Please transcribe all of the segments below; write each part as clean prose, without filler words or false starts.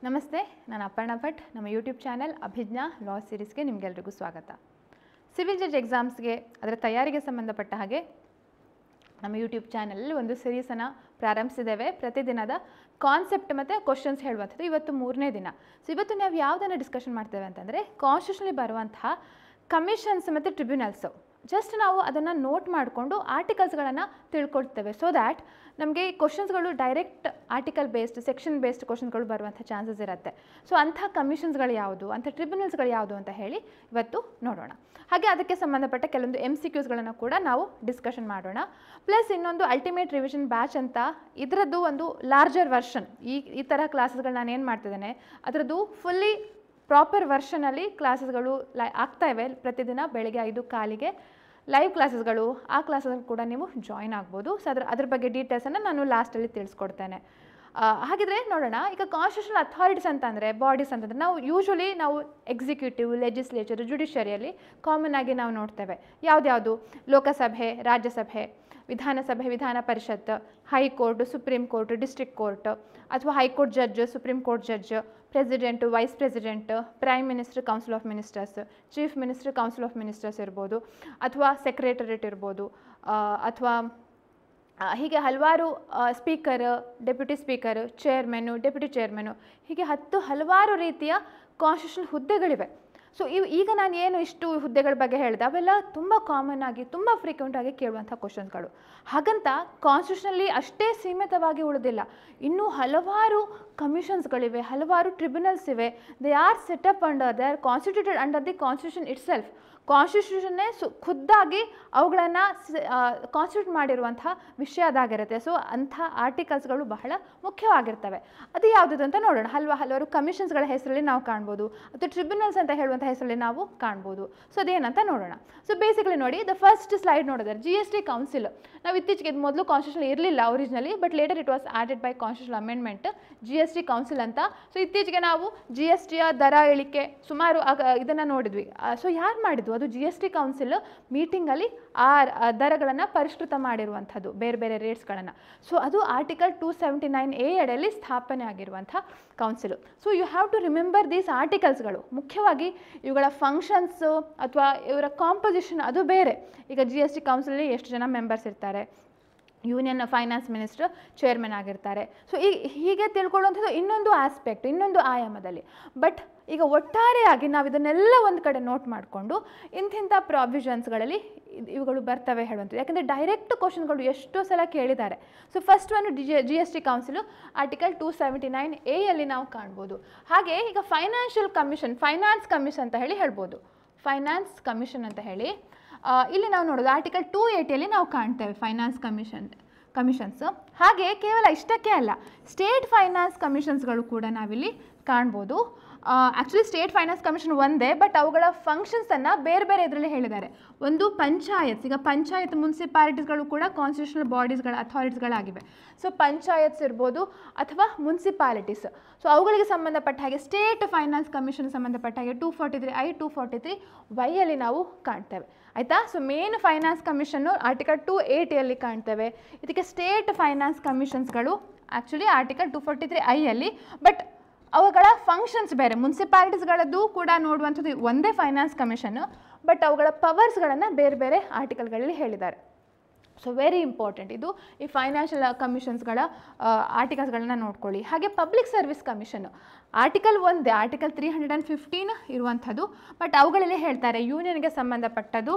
ನಮಸ್ತೆ, ನಾನು ಅಪರ್ಣಾ ಭಟ್. ನಮ್ಮ ಯೂಟ್ಯೂಬ್ ಚಾನೆಲ್ ಅಭಿಜ್ಞಾ ಲಾ ಸೀರೀಸ್ಗೆ ನಿಮಗೆಲ್ಲರಿಗೂ ಸ್ವಾಗತ. ಸಿವಿಲ್ ಜಡ್ಜ್ ಎಕ್ಸಾಮ್ಸ್ಗೆ ಅದರ ತಯಾರಿಗೆ ಸಂಬಂಧಪಟ್ಟ ಹಾಗೆ ನಮ್ಮ ಯೂಟ್ಯೂಬ್ ಚಾನಲಲ್ಲಿ ಒಂದು ಸೀರೀಸನ್ನು ಪ್ರಾರಂಭಿಸಿದ್ದೇವೆ. ಪ್ರತಿದಿನದ ಕಾನ್ಸೆಪ್ಟ್ ಮತ್ತು ಕ್ವಶನ್ಸ್ ಹೇಳುವಂಥದ್ದು. ಇವತ್ತು 3ನೇ ದಿನ. ಸೊ ಇವತ್ತು ನಾವು ಯಾವುದನ್ನು ಡಿಸ್ಕಷನ್ ಮಾಡ್ತೇವೆ ಅಂತಂದರೆ, ಕಾನ್ಸ್ಟಿಟ್ಯೂಷನಲ್ಲಿ ಬರುವಂತಹ ಕಮಿಷನ್ಸ್ ಮತ್ತು ಟ್ರಿಬ್ಯುನಲ್ಸು. ಜಸ್ಟ್ ನಾವು ಅದನ್ನು ನೋಟ್ ಮಾಡಿಕೊಂಡು ಆರ್ಟಿಕಲ್ಸ್ಗಳನ್ನು ತಿಳ್ಕೊಳ್ತೇವೆ. ಸೊ ದ್ಯಾಟ್ ನಮಗೆ ಕ್ವಶನ್ಸ್ಗಳು direct article based, section based ಕ್ವಶನ್ಸ್ಗಳು ಬರುವಂಥ ಚಾನ್ಸಸ್ ಇರುತ್ತೆ. ಸೊ ಅಂಥ ಕಮಿಷನ್ಸ್ಗಳು ಯಾವುದು, ಅಂಥ ಟ್ರಿಬ್ಯುನಲ್ಸ್ಗಳು ಯಾವುದು ಅಂತ ಹೇಳಿ ಇವತ್ತು ನೋಡೋಣ. ಹಾಗೆ ಅದಕ್ಕೆ ಸಂಬಂಧಪಟ್ಟ ಕೆಲವೊಂದು MCQsಗಳನ್ನು ಕೂಡ ನಾವು ಡಿಸ್ಕಷನ್ ಮಾಡೋಣ. ಪ್ಲಸ್ ಇನ್ನೊಂದು ಅಲ್ಟಿಮೇಟ್ ರಿವಿಷನ್ ಬ್ಯಾಚ್ ಅಂತ, ಇದರದ್ದು ಒಂದು ಲಾರ್ಜರ್ ವರ್ಷನ್. ಈ ಥರ ಕ್ಲಾಸಸ್ಗಳು ನಾನು ಏನು ಮಾಡ್ತಿದ್ದೇನೆ, ಅದರದ್ದು ಫುಲ್ಲಿ ಪ್ರಾಪರ್ ವರ್ಷನಲ್ಲಿ ಕ್ಲಾಸಸ್ಗಳು ಆಗ್ತಾ ಇವೆ. ಪ್ರತಿದಿನ ಬೆಳಗ್ಗೆ 5:15ಗೆ ಲೈವ್ ಕ್ಲಾಸಸ್ಗಳು, ಆ ಕ್ಲಾಸಸ್ ಕೂಡ ನೀವು ಜಾಯಿನ್ ಆಗ್ಬೋದು. ಸೊ ಅದ್ರ ಬಗ್ಗೆ ಡೀಟೇಲ್ಸನ್ನು ನಾನು ಲಾಸ್ಟಲ್ಲಿ ತಿಳಿಸ್ಕೊಡ್ತೇನೆ. ಹಾಗಿದ್ರೆ ನೋಡೋಣ. ಈಗ ಕಾನ್ಸ್ಟಿಟ್ಯೂಷನಲ್ ಅಥಾರಿಟೀಸ್ ಅಂತಂದರೆ, ಬಾಡೀಸ್ ಅಂತಂದರೆ ನಾವು ಯೂಶ್ವಲಿ ನಾವು ಎಕ್ಸಿಕ್ಯೂಟಿವ್, ಲೆಜಿಸ್ಲೇಚರ್, ಜುಡಿಷಿಯರಿಯಲ್ಲಿ ಕಾಮನ್ ಆಗಿ ನಾವು ನೋಡ್ತೇವೆ. ಯಾವುದ್ಯಾವುದು? ಲೋಕಸಭೆ, ರಾಜ್ಯಸಭೆ, ವಿಧಾನಸಭೆ, Vidhana Parishat, high court, supreme court, district court, ಅಥವಾ high court judge, supreme court judge, president, vice president, prime minister, council of ministers, chief minister, council of ministers ಇರ್ಬೋದು, ಅಥವಾ ಸೆಕ್ರೆಟರೇಟ್ ಇರ್ಬೋದು, ಅಥವಾ ಹೀಗೆ ಹಲವಾರು speaker, deputy speaker, chairman, deputy chairman, ಹೀಗೆ ಹಲವಾರು ರೀತಿಯ ಕಾನ್ಸ್ಟಿಟ್ಯೂಷನಲ್ ಹುದ್ದೆಗಳಿವೆ. ಸೊ ಈಗ ನಾನು ಏನು ಇಷ್ಟು ಹುದ್ದೆಗಳ ಬಗ್ಗೆ ಹೇಳಿದೆ, ಅವೆಲ್ಲ ತುಂಬ ಕಾಮನ್ ಆಗಿ, ತುಂಬ ಫ್ರೀಕ್ವೆಂಟಾಗಿ ಕೇಳುವಂಥ ಕ್ವಶನ್ಸ್ಗಳು. ಹಾಗಂತ ಕಾನ್ಸ್ಟಿಟ್ಯೂಷನಲ್ಲಿ ಅಷ್ಟೇ ಸೀಮಿತವಾಗಿ ಉಳಿದಿಲ್ಲ. ಇನ್ನೂ ಹಲವಾರು ಕಮಿಷನ್ಸ್ಗಳಿವೆ, ಹಲವಾರು ಟ್ರಿಬ್ಯುನಲ್ಸ್ ಇವೆ. They are set up under, they are constituted under the constitution itself. ಕಾನ್ಸ್ಟಿಟ್ಯೂಷನ್ನೇ ಖುದ್ದಾಗಿ ಅವುಗಳನ್ನು ಕಾನ್ಸ್ಟಿಟ್ಯೂಟ್ ಮಾಡಿರುವಂಥ ವಿಷಯ ಅದಾಗಿರುತ್ತೆ. ಸೊ ಅಂಥ ಆರ್ಟಿಕಲ್ಸ್ಗಳು ಬಹಳ ಮುಖ್ಯವಾಗಿರ್ತವೆ. ಅದು ಯಾವುದಿದೆ ಅಂತ ನೋಡೋಣ. ಹಲವಾರು ಕಮಿಷನ್ಸ್ಗಳ ಹೆಸರಲ್ಲಿ ನಾವು ಕಾಣ್ಬೋದು, ಅಥವಾ ಟ್ರಿಬ್ಯುನಲ್ಸ್ ಅಂತ ಹೇಳುವಂಥ ಹೆಸರಲ್ಲಿ ನಾವು ಕಾಣ್ಬೋದು. ಸೊ ಅದೇನಂತ ನೋಡೋಣ. ಸೊ ಬೇಸಿಕಲಿ ನೋಡಿ, ದ ಫಸ್ಟ್ ಸ್ಲೈಡ್ ನೋಡಿದ್ರೆ GST ಕೌನ್ಸಿಲ್. ನಾವು ಇತ್ತೀಚೆಗೆ ಇದು ಮೊದಲು ಕಾನ್ಸ್ಟಿಟ್ಯೂಷನ್ ಇರಲಿಲ್ಲ originally, but later it was added by constitution amendment, GST council ಅಂತ. ಸೊ ಇತ್ತೀಚೆಗೆ ನಾವು GSTಯ ದರ ಇಳಿಕೆ ಸುಮಾರು ಇದನ್ನು ನೋಡಿದ್ವಿ. ಸೊ ಯಾರು ಮಾಡಿದ್ವು? ಅದು GST ಕೌನ್ಸಿಲ್ ಮೀಟಿಂಗಲ್ಲಿ ಆ ದರಗಳನ್ನು ಪರಿಷ್ಕೃತ ಮಾಡಿರುವಂಥದ್ದು, ಬೇರೆ ಬೇರೆ ರೇಟ್ಸ್ಗಳನ್ನು. ಸೊ ಅದು ಆರ್ಟಿಕಲ್ 279A ಅಡಿಯಲ್ಲಿ ಸ್ಥಾಪನೆ ಆಗಿರುವಂಥ council. So you have to remember these ಆರ್ಟಿಕಲ್ಸ್ಗಳು. ಮುಖ್ಯವಾಗಿ ಇವುಗಳ ಫಂಕ್ಷನ್ಸು ಅಥವಾ ಇವರ ಕಾಂಪೊಸಿಷನ್ ಅದು ಬೇರೆ. ಈಗ GST ಕೌನ್ಸಿಲಲ್ಲಿ ಎಷ್ಟು ಜನ ಮೆಂಬರ್ಸ್ ಇರ್ತಾರೆ, ಯೂನಿಯನ್ ಫೈನಾನ್ಸ್ ಮಿನಿಸ್ಟರ್ ಚೇರ್ಮನ್ ಆಗಿರ್ತಾರೆ. ಸೊ ಹೀಗೆ ತಿಳ್ಕೊಳ್ಳುವಂಥದ್ದು ಇನ್ನೊಂದು ಆಸ್ಪೆಕ್ಟ್, ಇನ್ನೊಂದು ಆಯಾಮದಲ್ಲಿ. ಬಟ್ ಈಗ ಒಟ್ಟಾರೆಯಾಗಿ ನಾವು ಇದನ್ನೆಲ್ಲ ಒಂದು ಕಡೆ ನೋಟ್ ಮಾಡಿಕೊಂಡು ಇಂಥ ಪ್ರಾವಿಷನ್ಸ್ಗಳಲ್ಲಿ ಇವುಗಳು ಬರ್ತವೆ ಹೇಳುವಂಥದ್ದು. ಯಾಕಂದರೆ ಡೈರೆಕ್ಟ್ ಕ್ವಶನ್ಗಳು ಎಷ್ಟೋ ಸಲ ಕೇಳಿದ್ದಾರೆ. ಸೊ ಫಸ್ಟ್ ಒಂದು GST ಕೌನ್ಸಿಲು ಆರ್ಟಿಕಲ್ 279A ಅಲ್ಲಿ ನಾವು ಕಾಣ್ಬೋದು. ಹಾಗೆ ಈಗ ಫೈನಾನ್ಷಿಯಲ್ ಕಮಿಷನ್, ಫೈನಾನ್ಸ್ ಕಮಿಷನ್ ಅಂತ ಹೇಳ್ಬೋದು. ಫೈನಾನ್ಸ್ ಕಮಿಷನ್ ಅಂತ ಹೇಳಿ ಇಲ್ಲಿ ನಾವು ನೋಡೋದು ಆರ್ಟಿಕಲ್ 280ಯಲ್ಲಿ ನಾವು ಕಾಣ್ತೇವೆ ಫೈನಾನ್ಸ್ ಕಮಿಷನ್ಸ್. ಹಾಗೆ ಕೇವಲ ಇಷ್ಟಕ್ಕೆ ಅಲ್ಲ, ಸ್ಟೇಟ್ ಫೈನಾನ್ಸ್ ಕಮಿಷನ್ಸ್ಗಳು ಕೂಡ ನಾವಿಲ್ಲಿ ಕಾಣ್ಬೋದು. ಆ್ಯಕ್ಚುಲಿ ಸ್ಟೇಟ್ ಫೈನಾನ್ಸ್ ಕಮಿಷನ್ ಒಂದೇ, ಬಟ್ ಅವುಗಳ ಫಂಕ್ಷನ್ಸನ್ನು ಬೇರೆ ಬೇರೆ ಇದರಲ್ಲಿ ಹೇಳಿದ್ದಾರೆ. ಒಂದು ಪಂಚಾಯತ್ಸ್, ಈಗ ಪಂಚಾಯತ್ ಮುನ್ಸಿಪಾಲಿಟೀಸ್ಗಳು ಕೂಡ ಕಾನ್ಸ್ಟಿಟ್ಯೂಷನಲ್ ಬಾಡೀಸ್ಗಳ ಅಥಾರಿಟೀಸ್ಗಳಾಗಿವೆ. ಸೊ ಪಂಚಾಯತ್ಸ್ ಇರ್ಬೋದು ಅಥವಾ ಮುನ್ಸಿಪಾಲಿಟೀಸ್. ಸೊ ಅವುಗಳಿಗೆ ಸಂಬಂಧಪಟ್ಟ ಹಾಗೆ ಸ್ಟೇಟ್ ಫೈನಾನ್ಸ್ ಕಮಿಷನ್ ಸಂಬಂಧಪಟ್ಟ ಹಾಗೆ 243I 243Y ಅಲ್ಲಿ ನಾವು ಕಾಣ್ತೇವೆ. ಆಯಿತಾ? So main finance commission article 280ಯಲ್ಲಿ ಕಾಣ್ತೇವೆ. ಇದಕ್ಕೆ ಸ್ಟೇಟ್ ಫೈನಾನ್ಸ್ ಕಮಿಷನ್ಸ್ಗಳು ಆ್ಯಕ್ಚುಲಿ ಆರ್ಟಿಕಲ್ 243I ಅಲ್ಲಿ, ಬಟ್ ಅವುಗಳ ಫಂಕ್ಷನ್ಸ್ ಬೇರೆ. ಮುನ್ಸಿಪಾಲಿಟೀಸ್ಗಳದ್ದು ಕೂಡ ನೋಡುವಂಥದ್ದು ಒಂದೇ ಫೈನಾನ್ಸ್ ಕಮಿಷನ್ನು, ಬಟ್ ಅವುಗಳ ಪವರ್ಸ್ಗಳನ್ನು ಬೇರೆ ಬೇರೆ ಆರ್ಟಿಕಲ್ಗಳಲ್ಲಿ ಹೇಳಿದ್ದಾರೆ. ಸೊ ವೆರಿ ಇಂಪಾರ್ಟೆಂಟ್ ಇದು. ಈ ಫೈನಾನ್ಷಿಯಲ್ ಕಮಿಷನ್ಸ್ಗಳ ಆರ್ಟಿಕಲ್ಸ್ಗಳನ್ನ ನೋಡ್ಕೊಳ್ಳಿ. ಹಾಗೆ ಪಬ್ಲಿಕ್ ಸರ್ವಿಸ್ ಕಮಿಷನ್ನು ಆರ್ಟಿಕಲ್ ಒಂದೇ, ಆರ್ಟಿಕಲ್ 315 ಇರುವಂಥದ್ದು, ಬಟ್ ಅವುಗಳಲ್ಲಿ ಹೇಳ್ತಾರೆ ಯೂನಿಯನ್ಗೆ ಸಂಬಂಧಪಟ್ಟದ್ದು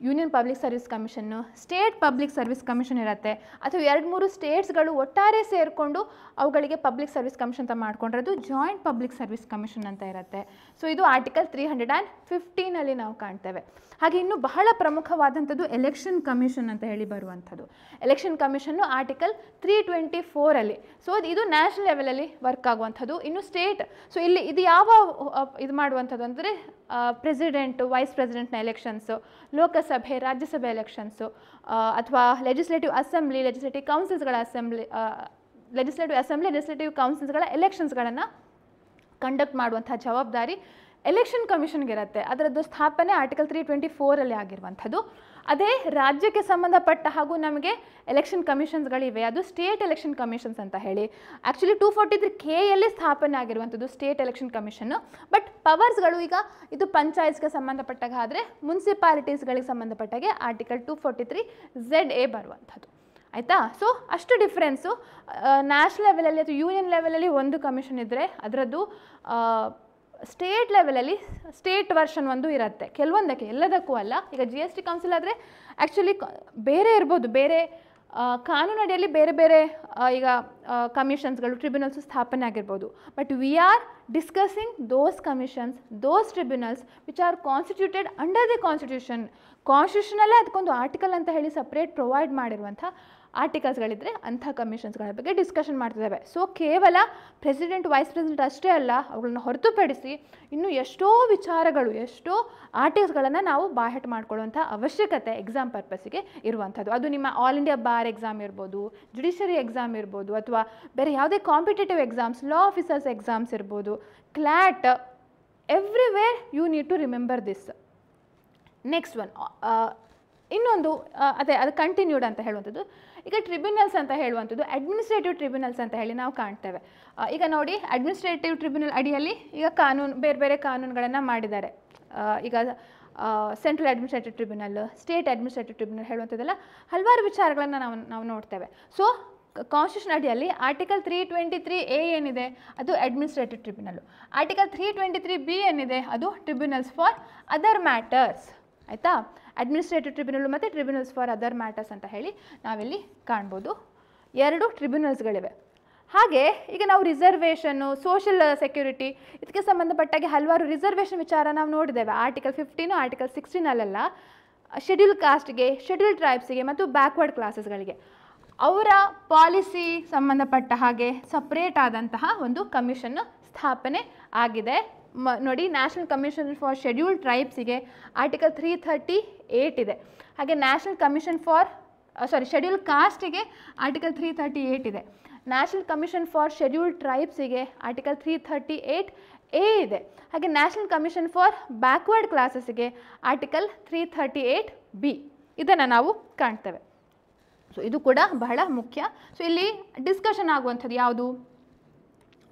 union public service commission, state public service commission ಇರುತ್ತೆ, ಅಥವಾ 2-3 ಸ್ಟೇಟ್ಸ್ಗಳು ಒಟ್ಟಾರೆ ಸೇರಿಕೊಂಡು ಅವುಗಳಿಗೆ ಪಬ್ಲಿಕ್ ಸರ್ವಿಸ್ ಕಮಿಷನ್ ಅಂತ ಮಾಡ್ಕೊಂಡಿರೋದು ಜಾಯಿಂಟ್ ಪಬ್ಲಿಕ್ ಸರ್ವಿಸ್ ಕಮಿಷನ್ ಅಂತ ಇರುತ್ತೆ. ಸೊ ಇದು ಆರ್ಟಿಕಲ್ 315ಅಲ್ಲಿ ನಾವು ಕಾಣ್ತೇವೆ. ಹಾಗೆ ಇನ್ನು ಬಹಳ ಪ್ರಮುಖವಾದಂಥದ್ದು ಎಲೆಕ್ಷನ್ ಕಮಿಷನ್ ಅಂತ ಹೇಳಿ ಬರುವಂಥದ್ದು. ಎಲೆಕ್ಷನ್ ಕಮಿಷನ್ನು ಆರ್ಟಿಕಲ್ 324ಅಲ್ಲಿ. ಸೊ ಇದು ನ್ಯಾಷನಲ್ ಲೆವೆಲಲ್ಲಿ ವರ್ಕ್ ಆಗುವಂಥದ್ದು. ಇನ್ನು ಸ್ಟೇಟ್, ಸೊ ಇಲ್ಲಿ ಇದು ಯಾವ ಇದು ಮಾಡುವಂಥದ್ದು ಅಂದರೆ ಪ್ರೆಸಿಡೆಂಟು, ವೈಸ್ ಪ್ರೆಸಿಡೆಂಟ್ನ ಎಲೆಕ್ಷನ್ಸು, ಲೋಕಸಭೆ, ರಾಜ್ಯಸಭೆ ಎಲೆಕ್ಷನ್ಸು, ಅಥವಾ ಲೆಜಿಸ್ಲೇಟಿವ್ ಅಸೆಂಬ್ಲಿ, ಲೆಜಿಸ್ಲೇಟಿವ್ ಕೌನ್ಸಿಲ್ಸ್ಗಳ ಲೆಜಿಸ್ಲೇಟಿವ್ ಕೌನ್ಸಿಲ್ಸ್ಗಳ ಎಲೆಕ್ಷನ್ಸ್ಗಳನ್ನು ಕಂಡಕ್ಟ್ ಮಾಡುವಂಥ ಜವಾಬ್ದಾರಿ ಎಲೆಕ್ಷನ್ ಕಮಿಷನ್ಗೆ ಇರುತ್ತೆ. ಅದರದ್ದು ಸ್ಥಾಪನೆ ಆರ್ಟಿಕಲ್ 324ಅಲ್ಲಿ ಆಗಿರುವಂಥದ್ದು. ಅದೇ ರಾಜ್ಯಕ್ಕೆ ಸಂಬಂಧಪಟ್ಟ ಹಾಗೂ ನಮಗೆ ಎಲೆಕ್ಷನ್ ಕಮಿಷನ್ಸ್ಗಳಿವೆ, ಅದು ಸ್ಟೇಟ್ ಎಲೆಕ್ಷನ್ ಕಮಿಷನ್ಸ್ ಅಂತ ಹೇಳಿ. ಆ್ಯಕ್ಚುಲಿ 243Kಯಲ್ಲಿ ಸ್ಥಾಪನೆ ಆಗಿರುವಂಥದ್ದು ಸ್ಟೇಟ್ ಎಲೆಕ್ಷನ್ ಕಮಿಷನ್ನು. ಬಟ್ ಪವರ್ಸ್ಗಳು ಈಗ ಇದು ಪಂಚಾಯತ್ಸ್ಗೆ ಸಂಬಂಧಪಟ್ಟಾಗ ಆದರೆ ಮುನ್ಸಿಪಾಲಿಟೀಸ್ಗಳಿಗೆ ಸಂಬಂಧಪಟ್ಟಾಗೆ ಆರ್ಟಿಕಲ್ 243ZA ಬರುವಂಥದ್ದು. ಆಯಿತಾ? ಸೊ ಅಷ್ಟು ಡಿಫ್ರೆನ್ಸು. ನ್ಯಾಷನಲ್ ಲೆವೆಲಲ್ಲಿ ಅಥವಾ ಯೂನಿಯನ್ ಲೆವೆಲಲ್ಲಿ ಒಂದು ಕಮಿಷನ್ ಇದ್ದರೆ ಅದರದ್ದು ಸ್ಟೇಟ್ ಲೆವೆಲಲ್ಲಿ ಸ್ಟೇಟ್ ವರ್ಷನ್ ಒಂದು ಇರುತ್ತೆ ಕೆಲವೊಂದಕ್ಕೆ, ಎಲ್ಲದಕ್ಕೂ ಅಲ್ಲ. ಈಗ GST ಕೌನ್ಸಿಲ್ ಆದರೆ ಆ್ಯಕ್ಚುಲಿ ಬೇರೆ ಇರ್ಬೋದು, ಬೇರೆ ಕಾನೂನು ಅಡಿಯಲ್ಲಿ ಬೇರೆ ಬೇರೆ ಈಗ ಕಮಿಷನ್ಸ್ಗಳು ಟ್ರಿಬ್ಯುನಲ್ಸು ಸ್ಥಾಪನೆ ಆಗಿರ್ಬೋದು. But we are discussing those commissions, those tribunals which are constituted under the constitution. ಕಾನ್ಸ್ಟಿಟ್ಯೂಷನಲ್ಲೇ ಅದಕ್ಕೊಂದು ಆರ್ಟಿಕಲ್ ಅಂತ ಹೇಳಿ ಸಪ್ರೇಟ್ ಪ್ರೊವೈಡ್ ಮಾಡಿರುವಂಥ ಆರ್ಟಿಕಲ್ಸ್ಗಳಿದ್ದರೆ ಅಂಥ ಕಮಿಷನ್ಸ್ಗಳ ಬಗ್ಗೆ ಡಿಸ್ಕಷನ್ ಮಾಡ್ತಿದ್ದಾವೆ. ಸೊ ಕೇವಲ ಪ್ರೆಸಿಡೆಂಟ್, ವೈಸ್ ಪ್ರೆಸಿಡೆಂಟ್ ಅಷ್ಟೇ ಅಲ್ಲ, ಅವುಗಳನ್ನ ಹೊರತುಪಡಿಸಿ ಇನ್ನೂ ಎಷ್ಟೋ ವಿಚಾರಗಳು, ಎಷ್ಟೋ ಆರ್ಟಿಕಲ್ಸ್ಗಳನ್ನು ನಾವು ಬಾಯ್ಹಟ್ ಮಾಡ್ಕೊಳ್ಳುವಂಥ ಅವಶ್ಯಕತೆ ಎಕ್ಸಾಮ್ ಪರ್ಪಸ್ಸಿಗೆ ಇರುವಂಥದ್ದು. ಅದು ನಿಮ್ಮ ಆಲ್ ಇಂಡಿಯಾ ಬಾರ್ ಎಕ್ಸಾಮ್ ಇರ್ಬೋದು, ಜುಡಿಷರಿ ಎಕ್ಸಾಮ್ ಇರ್ಬೋದು, ಅಥವಾ ಬೇರೆ ಯಾವುದೇ competitive exams, law officers exams ಇರ್ಬೋದು, CLAT, everywhere you need to remember this. Next one ಇನ್ನೊಂದು ಅದು ಕಂಟಿನ್ಯೂಡ್ ಅಂತ ಹೇಳುವಂಥದ್ದು. ಈಗ ಟ್ರಿಬ್ಯುನಲ್ಸ್ ಅಂತ ಹೇಳುವಂಥದ್ದು ಅಡ್ಮಿನಿಸ್ಟ್ರೇಟಿವ್ ಟ್ರಿಬ್ಯುನಲ್ಸ್ ಅಂತ ಹೇಳಿ ನಾವು ಕಾಣ್ತೇವೆ. ಈಗ ನೋಡಿ, ಅಡ್ಮಿನಿಸ್ಟ್ರೇಟಿವ್ ಟ್ರಿಬ್ಯುನಲ್ ಅಡಿಯಲ್ಲಿ ಈಗ ಬೇರೆ ಬೇರೆ ಕಾನೂನುಗಳನ್ನು ಮಾಡಿದ್ದಾರೆ. ಈಗ central administrative tribunal, state administrative tribunal ಹೇಳುವಂಥದ್ದೆಲ್ಲ ಹಲವಾರು ವಿಚಾರಗಳನ್ನು ನಾವು ನೋಡ್ತೇವೆ. ಸೊ ಕಾನ್ಸ್ಟಿಟ್ಯೂಷನ್ ಅಡಿಯಲ್ಲಿ ಆರ್ಟಿಕಲ್ 323A ಏನಿದೆ ಅದು ಅಡ್ಮಿನಿಸ್ಟ್ರೇಟಿವ್ ಟ್ರಿಬ್ಯುನಲ್ಲು. ಆರ್ಟಿಕಲ್ 323B ಏನಿದೆ ಅದು ಟ್ರಿಬ್ಯುನಲ್ಸ್ ಫಾರ್ ಅದರ್ ಮ್ಯಾಟರ್ಸ್. ಆಯಿತಾ? ಅಡ್ಮಿನಿಸ್ಟ್ರೇಟಿವ್ ಟ್ರಿಬ್ಯುನಲ್ ಮತ್ತು ಟ್ರಿಬ್ಯುನಲ್ಸ್ ಫಾರ್ ಅದರ್ ಮ್ಯಾಟರ್ಸ್ ಅಂತ ಹೇಳಿ ನಾವಿಲ್ಲಿ ಕಾಣ್ಬೋದು. 2 ಟ್ರಿಬ್ಯುನಲ್ಸ್ಗಳಿವೆ. ಹಾಗೆ ಈಗ ನಾವು ರಿಸರ್ವೇಷನ್ನು, ಸೋಷಿಯಲ್ ಸೆಕ್ಯೂರಿಟಿ, ಇದಕ್ಕೆ ಸಂಬಂಧಪಟ್ಟಾಗೆ ಹಲವಾರು ರಿಸರ್ವೇಷನ್ ವಿಚಾರ ನಾವು ನೋಡಿದ್ದೇವೆ. ಆರ್ಟಿಕಲ್ 15, ಆರ್ಟಿಕಲ್ 16ಅಲ್ಲೆಲ್ಲ ಶೆಡ್ಯೂಲ್ ಕಾಸ್ಟ್ಗೆ, ಶೆಡ್ಯೂಲ್ ಟ್ರೈಬ್ಸಿಗೆ ಮತ್ತು ಬ್ಯಾಕ್ವರ್ಡ್ ಕ್ಲಾಸಸ್ಗಳಿಗೆ ಅವರ ಪಾಲಿಸಿ ಸಂಬಂಧಪಟ್ಟ ಹಾಗೆ ಸಪ್ರೇಟ್ ಆದಂತಹ ಒಂದು ಕಮಿಷನ್ನು ಸ್ಥಾಪನೆ ಆಗಿದೆ. ನೋಡಿ, ನ್ಯಾಷನಲ್ ಕಮಿಷನ್ ಫಾರ್ ಶೆಡ್ಯೂಲ್ ಟ್ರೈಬ್ಸಿಗೆ ಆರ್ಟಿಕಲ್ 338 ಇದೆ. ಹಾಗೆ ನ್ಯಾಷನಲ್ ಕಮಿಷನ್ ಫಾರ್ ಶೆಡ್ಯೂಲ್ ಕಾಸ್ಟಿಗೆ ಆರ್ಟಿಕಲ್ 338 ಇದೆ. ನ್ಯಾಷನಲ್ ಕಮಿಷನ್ ಫಾರ್ ಶೆಡ್ಯೂಲ್ ಟ್ರೈಬ್ಸಿಗೆ ಆರ್ಟಿಕಲ್ 338A ಇದೆ. ಹಾಗೆ ನ್ಯಾಷನಲ್ ಕಮಿಷನ್ ಫಾರ್ ಬ್ಯಾಕ್ವರ್ಡ್ ಕ್ಲಾಸಸ್ಗೆ ಆರ್ಟಿಕಲ್ 338B ಇದನ್ನು ನಾವು ಕಾಣ್ತೇವೆ. ಸೊ ಇದು ಕೂಡ ಬಹಳ ಮುಖ್ಯ. ಸೊ ಇಲ್ಲಿ ಡಿಸ್ಕಷನ್ ಆಗುವಂಥದ್ದು ಯಾವುದು?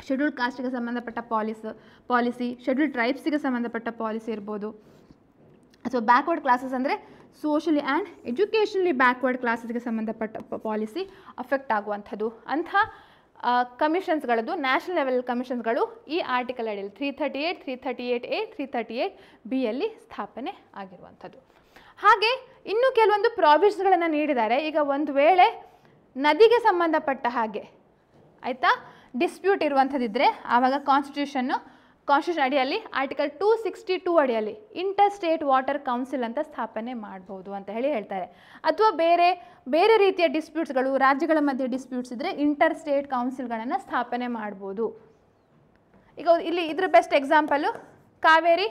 ಶೆಡ್ಯೂಲ್ ಕಾಸ್ಟಿಗೆ ಸಂಬಂಧಪಟ್ಟ ಪಾಲಿಸಿ, ಶೆಡ್ಯೂಲ್ ಟ್ರೈಬ್ಸಿಗೆ ಸಂಬಂಧಪಟ್ಟ ಪಾಲಿಸಿ ಇರ್ಬೋದು, ಅಥವಾ ಬ್ಯಾಕ್ವರ್ಡ್ ಕ್ಲಾಸಸ್ ಅಂದರೆ ಸೋಷಲಿ ಆ್ಯಂಡ್ ಎಜುಕೇಷನಲಿ ಬ್ಯಾಕ್ವರ್ಡ್ ಕ್ಲಾಸಸ್ಗೆ ಸಂಬಂಧಪಟ್ಟ ಪಾಲಿಸಿ ಅಫೆಕ್ಟ್ ಆಗುವಂಥದ್ದು. ಅಂಥ ಕಮಿಷನ್ಸ್ಗಳದ್ದು ನ್ಯಾಷನಲ್ ಲೆವೆಲ್ ಕಮಿಷನ್ಸ್ಗಳು ಈ ಆರ್ಟಿಕಲ್ ಅಡಿಯಲ್ಲಿ 338, 338A, 338B ಸ್ಥಾಪನೆ ಆಗಿರುವಂಥದ್ದು. ಹಾಗೆ ಇನ್ನೂ ಕೆಲವೊಂದು ಪ್ರಾವಿಷನ್ಸ್ಗಳನ್ನು ನೀಡಿದ್ದಾರೆ. ಈಗ ಒಂದು ವೇಳೆ ನದಿಗೆ ಸಂಬಂಧಪಟ್ಟ ಹಾಗೆ ಆಯಿತಾ ಡಿಸ್ಪ್ಯೂಟ್ ಇರುವಂಥದ್ದಿದ್ದರೆ ಆವಾಗ ಕಾನ್ಸ್ಟಿಟ್ಯೂಷನ್ ಅಡಿಯಲ್ಲಿ ಆರ್ಟಿಕಲ್ 262 ಅಡಿಯಲ್ಲಿ ಇಂಟರ್ ಸ್ಟೇಟ್ ವಾಟರ್ ಕೌನ್ಸಿಲ್ ಅಂತ ಸ್ಥಾಪನೆ ಮಾಡ್ಬೋದು ಅಂತ ಹೇಳಿ ಹೇಳ್ತಾರೆ. ಅಥವಾ ಬೇರೆ ಬೇರೆ ರೀತಿಯ ಡಿಸ್ಪ್ಯೂಟ್ಸ್ಗಳು, ರಾಜ್ಯಗಳ ಮಧ್ಯೆ ಡಿಸ್ಪ್ಯೂಟ್ಸ್ ಇದ್ದರೆ ಇಂಟರ್ ಸ್ಟೇಟ್ ಕೌನ್ಸಿಲ್ಗಳನ್ನು ಸ್ಥಾಪನೆ ಮಾಡ್ಬೋದು. ಈಗ ಇಲ್ಲಿ ಇದ್ರ ಬೆಸ್ಟ್ ಎಕ್ಸಾಂಪಲು ಕಾವೇರಿ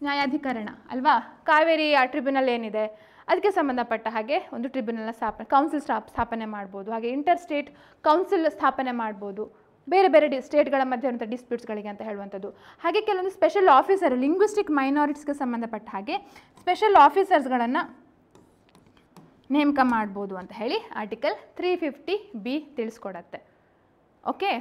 ನ್ಯಾಯಾಧಿಕರಣ ಅಲ್ವಾ? ಕಾವೇರಿ ಟ್ರಿಬ್ಯುನಲ್ ಏನಿದೆ ಅದಕ್ಕೆ ಸಂಬಂಧಪಟ್ಟ ಹಾಗೆ ಒಂದು ಟ್ರಿಬ್ಯುನಲ್ನ ಕೌನ್ಸಿಲ್ ಸ್ಥಾಪನೆ ಮಾಡ್ಬೋದು. ಹಾಗೆ ಇಂಟರ್ ಸ್ಟೇಟ್ ಕೌನ್ಸಿಲ್ ಸ್ಥಾಪನೆ ಮಾಡ್ಬೋದು, ಬೇರೆ ಬೇರೆ ಸ್ಟೇಟ್ಗಳ ಮಧ್ಯೆ ಇರುವಂಥ ಡಿಸ್ಪ್ಯೂಟ್ಸ್ಗಳಿಗೆ ಅಂತ ಹೇಳುವಂಥದ್ದು. ಹಾಗೆ ಕೆಲವೊಂದು ಸ್ಪೆಷಲ್ ಆಫೀಸರ್, ಲಿಂಗ್ವಿಸ್ಟಿಕ್ ಮೈನಾರಿಟೀಸ್ಗೆ ಸಂಬಂಧಪಟ್ಟ ಹಾಗೆ ಸ್ಪೆಷಲ್ ಆಫೀಸರ್ಸ್ಗಳನ್ನು ನೇಮಕ ಮಾಡ್ಬೋದು ಅಂತ ಹೇಳಿ ಆರ್ಟಿಕಲ್ 350B ತಿಳಿಸ್ಕೊಡತ್ತೆ. ಓಕೆ,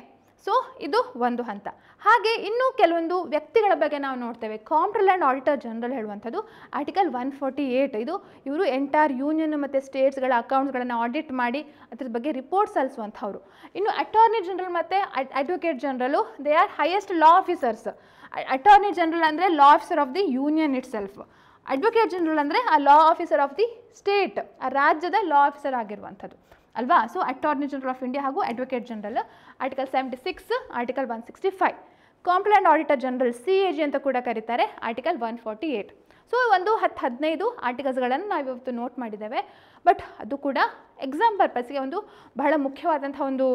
ಸೊ ಇದು ಒಂದು ಹಂತ. ಹಾಗೆ ಇನ್ನೂ ಕೆಲವೊಂದು ವ್ಯಕ್ತಿಗಳ ಬಗ್ಗೆ ನಾವು ನೋಡ್ತೇವೆ. ಕಾಂಪ್ಟ್ರೋಲರ್ ಆ್ಯಂಡ್ ಆಡಿಟರ್ ಜನರಲ್ ಹೇಳುವಂಥದ್ದು ಆರ್ಟಿಕಲ್ 148. ಇವರು ಎಂಟೈರ್ ಯೂನಿಯನ್ ಮತ್ತು ಸ್ಟೇಟ್ಸ್ಗಳ ಅಕೌಂಟ್ಸ್ಗಳನ್ನು ಆಡಿಟ್ ಮಾಡಿ ಅದ್ರ ಬಗ್ಗೆ ರಿಪೋರ್ಟ್ ಸಲ್ಲಿಸುವಂಥವ್ರು. ಇನ್ನು ಅಟಾರ್ನಿ ಜನರಲ್ ಮತ್ತು advocate general they are highest law officers. Attorney general ಅಂದರೆ law officer of the union itself. Advocate general ಅಂದರೆ ಆ law officer of the state, ಆ ರಾಜ್ಯದ ಲಾ ಆಫೀಸರ್ ಆಗಿರುವಂಥದ್ದು ಅಲ್ವಾ? So attorney general of India ಹಾಗೂ advocate general article 76, article 165. Comptroller and auditor general CAG ಅಂತ ಕೂಡ ಕರೀತಾರೆ, ಆರ್ಟಿಕಲ್ 148. ಸೊ ಒಂದು 10-15 ಆರ್ಟಿಕಲ್ಸ್ಗಳನ್ನು ನಾವು ಇವತ್ತು ನೋಟ್ ಮಾಡಿದ್ದೇವೆ. ಬಟ್ ಅದು ಕೂಡ ಎಕ್ಸಾಮ್ ಪರ್ಪಸ್ಗೆ ಒಂದು ಬಹಳ ಮುಖ್ಯವಾದಂಥ ಒಂದು